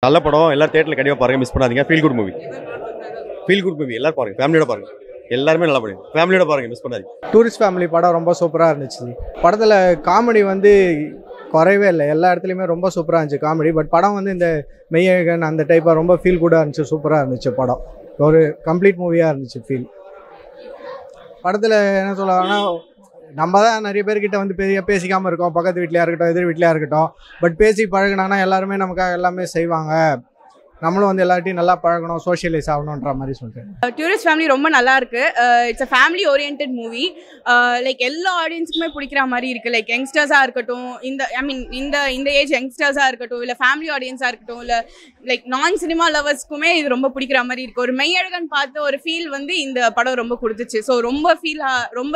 நல்ல படம். எல்லாரும் தியேட்டர்ல கண்டிப்பா பாருங்க, மிஸ் பண்ணாதீங்க. Feel good movie. எல்லாரும் பாருங்க, ஃபேமிலியோட பாருங்க. எல்லாருமே நல்லா பாருங்க, ஃபேமிலியோட பாருங்க, மிஸ் பண்ணாதீங்க. டூரிஸ்ட் ஃபேமிலி படம் ரொம்ப சூப்பராக இருந்துச்சு. படத்தில் காமெடி வந்து குறையவே இல்லை, எல்லா இடத்துலையுமே ரொம்ப சூப்பராக இருந்துச்சு காமெடி. பட் படம் வந்து இந்த மெய்யழகன் அந்த டைப்பாக ரொம்ப ஃபீல் குட்டாக இருந்துச்சு, சூப்பராக இருந்துச்சு படம். ஒரு கம்ப்ளீட் மூவியாக இருந்துச்சு ஃபீல். படத்தில் என்ன சொல்லலாம்னா, நம்ம தான் நிறைய பேர்கிட்ட வந்து பேசிக்காமல் இருக்கோம், பக்கத்து வீட்லையாக இருக்கட்டும் எதிர் வீட்லையாக இருக்கட்டும். பட் பேசி பழகினாங்கன்னா எல்லாருமே நமக்காக எல்லாமே செய்வாங்க. நம்மளும் வந்து எல்லார்ட்டையும் நல்லா பழகணும், சோஷியலைஸ் ஆகணுன்ற மாதிரி சொல்லிட்டேன். டூரிஸ்ட் ஃபேமிலி ரொம்ப நல்லா இருக்கு. It's a family orient movie. Like எல்லா ஆடியன்ஸுக்குமே பிடிக்கிற மாதிரி இருக்கு. லைக் யங்ஸ்டர்ஸாக இருக்கட்டும், இந்த ஏஜ் யங்ஸ்டர்ஸாக இருக்கட்டும், இல்லை ஃபேமிலி ஆடியன்ஸாக இருக்கட்டும், இல்லை லைக் நான் சினிமா லவர்ஸ்க்குமே இது ரொம்ப பிடிக்கிற மாதிரி இருக்கு. ஒரு மெய்யழகன் பார்த்து ஒரு ஃபீல் வந்து இந்த படம் ரொம்ப கொடுத்துச்சு. ஸோ ரொம்ப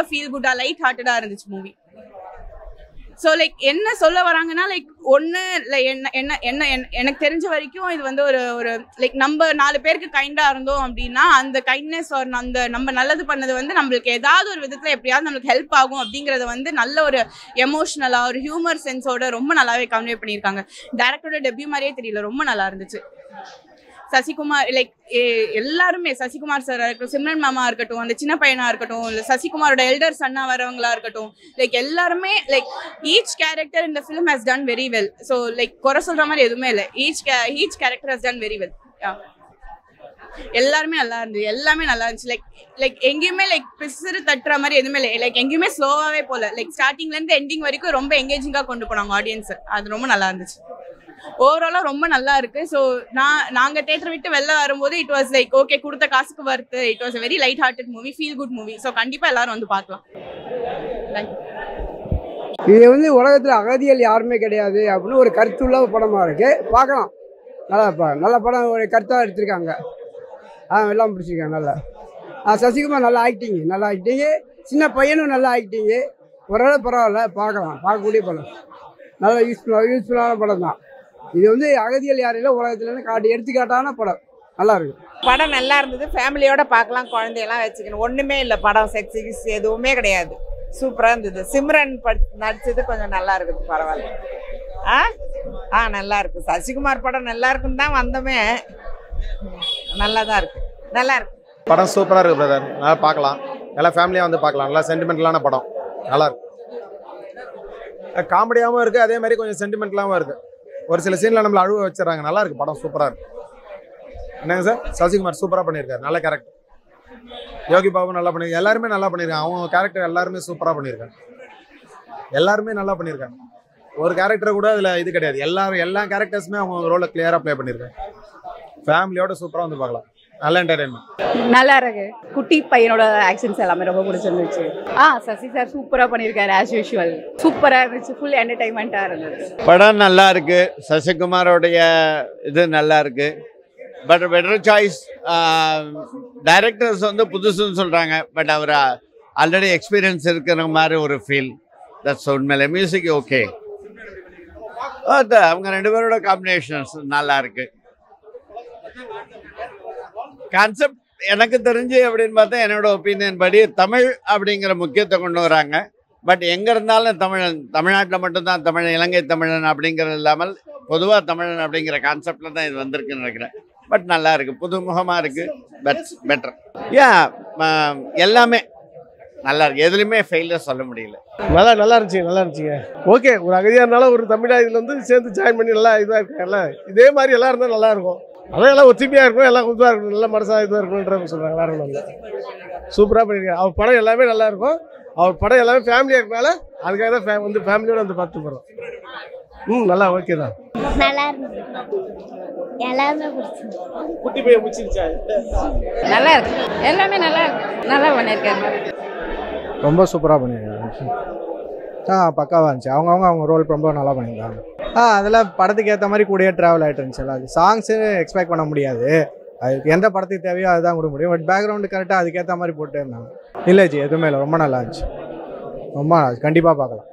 ஃபீல் குட்டாக லைட் ஹார்ட்டடாக இருந்துச்சு மூவி. ஸோ லைக் என்ன சொல்ல வராங்கன்னா, லைக் ஒன்று எனக்கு தெரிஞ்ச வரைக்கும் இது வந்து ஒரு லைக் நம்ம 4 பேருக்கு கைண்டாக இருந்தோம் அப்படின்னா அந்த கைண்ட்னஸ் ஒரு அந்த நம்ம நல்லது பண்ணது வந்து நம்மளுக்கு ஏதாவது ஒரு விதத்தில் எப்படியாவது நம்மளுக்கு ஹெல்ப் ஆகும் அப்படிங்கிறத வந்து நல்ல ஒரு எமோஷ்னலாக ஒரு ஹியூமர் சென்ஸோட ரொம்ப நல்லாவே கன்வே பண்ணியிருக்காங்க. டேரக்டரோட டெபியூ மாதிரியே தெரியல, ரொம்ப நல்லா இருந்துச்சு. சசிகுமார் லைக் எல்லாருமே, சசிகுமார் சாராக இருக்கட்டும், சிம்ரன் மாமா இருக்கட்டும், அந்த சின்ன பையனாக இருக்கட்டும், இல்லை சசிகுமாரோட எல்டர் சன்னா வரவங்களா இருக்கட்டும், லைக் எல்லாருமே லைக் ஈச் கேரக்டர் இந்த film has done very well. So like குறை சொல்கிற மாதிரி எதுவுமே இல்லை. Each character has done very well. எல்லாருமே நல்லா இருந்துச்சு, எல்லாமே நல்லா இருந்துச்சு. லைக் எங்கேயுமே லைக் பிசுறு தட்டுற மாதிரி எதுவுமே இல்லை. லைக் எங்கேயுமே ஸ்லோவாகவே போகல. லைக் ஸ்டார்டிங்லேருந்து எண்டிங் வரைக்கும் ரொம்ப எங்கேஜிங்காக கொண்டு போனாங்க ஆடியன்ஸை. அது ரொம்ப நல்லா இருந்துச்சு. ஓவராலாக ரொம்ப நல்லா இருக்கு. ஸோ நாங்கள் தேட்டர் விட்டு வெளில வரும்போது இட் வாஸ் லைக் ஓகே, கொடுத்த காசுக்கு வருது. It was very light hearted movie, feel good movie. So கண்டிப்பாக எல்லாரும் வந்து பார்க்கலாம். இது வந்து உலகத்தில் அகதிகள் யாருமே கிடையாது அப்படின்னு ஒரு கருத்துள்ள படமாக இருக்கு, பார்க்கலாம். நல்ல படம், ஒரு கருத்தாக எடுத்திருக்காங்க. எல்லாம் பிடிச்சிருக்காங்க. நல்லா சசிகுமார் நல்லா ஆக்டிங்கு, சின்ன பையனும் நல்லா ஆக்டிங்கு. ஓரளவு பரவாயில்ல, பார்க்கக்கூடிய படம். நல்லா யூஸ்ஃபுல்லான படம் தான் இது. வந்து அகதிகள் யாரையில உலகத்துல எடுத்துக்காட்டான படம். நல்லா இருக்கு படம், நல்லா இருந்தது. ஃபேமிலியோட பார்க்கலாம், குழந்தையெல்லாம் வச்சுக்கணும். ஒன்றுமே இல்லை படம், செக்ஸ் எதுவுமே கிடையாது. சூப்பராக இருந்தது. சிம்ரன் நடிச்சது கொஞ்சம் நல்லா இருக்குது, பரவாயில்ல. நல்லா இருக்கு. சசிகுமார் படம் நல்லா இருக்குன்னு தான் வந்தோமே. நல்லா தான் இருக்கு, நல்லா இருக்கு படம். சூப்பராக இருக்கு பிரதர், நல்லா பார்க்கலாம். நல்லா ஃபேமிலியாக வந்து பார்க்கலாம். நல்லா சென்டிமெண்டலான படம், நல்லா இருக்கு. காமெடியாகவும் இருக்குது, அதே மாதிரி கொஞ்சம் சென்டிமெண்டலாகவும் இருக்குது. ஒரு சில சீனில் நம்மளை அழுவ வச்சிடறாங்க. நல்லா இருக்குது படம், சூப்பராக இருக்குது. என்னங்க சார், சசிகுமார் சூப்பராக பண்ணியிருக்காரு, நல்ல கேரக்டர். யோகி பாபு நல்லா பண்ணியிருக்காங்க, எல்லாருமே நல்லா பண்ணியிருக்காங்க. அவங்க கேரக்டர் எல்லாருமே சூப்பராக பண்ணியிருக்காங்க. எல்லாருமே நல்லா பண்ணியிருக்காங்க. ஒரு கேரக்டர் கூட அதில் இது கிடையாது. எல்லா கேரக்டர்ஸுமே அவங்க ரோலை கிளியராக ப்ளே பண்ணியிருக்காங்க. ஃபேமிலியோட சூப்பராக வந்து பார்க்கலாம். நல்ல என்டர்டைன்மெண்ட், நல்லா இருக்கு. குட்டி பையனோட ஆக்ஷன்ஸ் எல்லாமே ரொம்ப பிடிச்சிருந்துச்சு. சசி சார் சூப்பரா பண்ணியிருக்காரு, ஆஸ் யூஷுவல். சூப்பரா இருந்துச்சு, ஃபுல் என்டர்டைன்மெண்ட்டா இருந்தது. படம் நல்லா இருக்கு. சசிகுமாரோடைய இது நல்லா இருக்கு. But better choice. டைரக்டர்ஸ் வந்து புதுசுன்னு சொல்றாங்க, பட் அவர் ஆல்ரெடி எக்ஸ்பீரியன்ஸ் இருக்கிற மாதிரி ஒரு ஃபீல். தட்ஸ் உண்மையில. Music okay. அவங்க 2 பேரோட காம்பினேஷன்ஸ் நல்லா இருக்கு. கான்செப்ட் எனக்கு தெரிஞ்சு அப்படின்னு பார்த்தா, என்னோட ஒப்பீனியன் படி தமிழ் அப்படிங்கிற முக்கியத்தை கொண்டு வராங்க. பட் எங்கே இருந்தாலும் தமிழ்நாட்டில் மட்டும்தான் தமிழ், இலங்கை தமிழன் அப்படிங்கிறது இல்லாமல் பொதுவாக தமிழன் அப்படிங்கிற கான்செப்டில் தான் இது வந்திருக்குன்னு நினைக்கிறேன். பட் நல்லா இருக்குது, புதுமுகமாக இருக்குது. பெட்டர். எல்லாமே நல்லா இருக்கு, எதுலையுமே ஃபெயிலியர் சொல்ல முடியல. நல்லா இருந்துச்சுங்க. ஓகே, ஒரு அகதியாக இருந்தாலும் ஒரு தமிழா இதில் வந்து சேர்ந்து ஜாயின் பண்ணி நல்லா இதாக இருக்காங்கல்ல, இதே மாதிரி எல்லாம் இருந்தால் நல்லா இருக்கும். அதான் எல்லாம் ஒத்துமையாக இருக்கும், எல்லாம் இதுவாக இருக்கணும், நல்ல மனசாக இதுவாக இருக்கணுன்ற சொல்கிறாங்க. வேறு ஒன்றும் சூப்பராக பண்ணியிருக்காங்க. அவர் படம் எல்லாமே நல்லா இருக்கும். அவர் படம் எல்லாமே ஃபேமிலியாக இருக்கனால அதுக்காக தான் வந்து ஃபேமிலியோட வந்து பார்த்து போகிறோம். நல்லா ஓகே தான். நல்லா இருந்துச்சு, எல்லாமே பிடிச்சிருந்துச்சு. குட்டி பையன் பிடிச்சிருச்சா? நல்லா இருக்கு, எல்லாமே நல்லா இருக்கு, நல்லா பண்ணியிருக்காங்க. ரொம்ப சூப்பராக பண்ணியிருக்காங்க. பக்காவாக இருந்துச்சு. அவங்க ரோல் ரொம்ப நல்லா பண்ணியிருக்காங்க. அதில் படத்துக்கு ஏற்ற மாதிரி கூடயே ட்ராவல் ஆகிட்டு இருந்துச்சு. அது சாங்ஸு எக்ஸ்பெக்ட் பண்ண முடியாது, அதுக்கு எந்த படத்துக்கு தேவையோ அதுதான் கொடுக்க முடியும். பட் பேக்ரவுண்டு கரெக்டாக அதுக்கேற்ற மாதிரி போட்டு இருந்தாங்க. இல்லை ஜி, எதுவுமே இல்லை, ரொம்ப நல்லா இருந்துச்சு. ரொம்ப கண்டிப்பாக பார்க்கலாம்.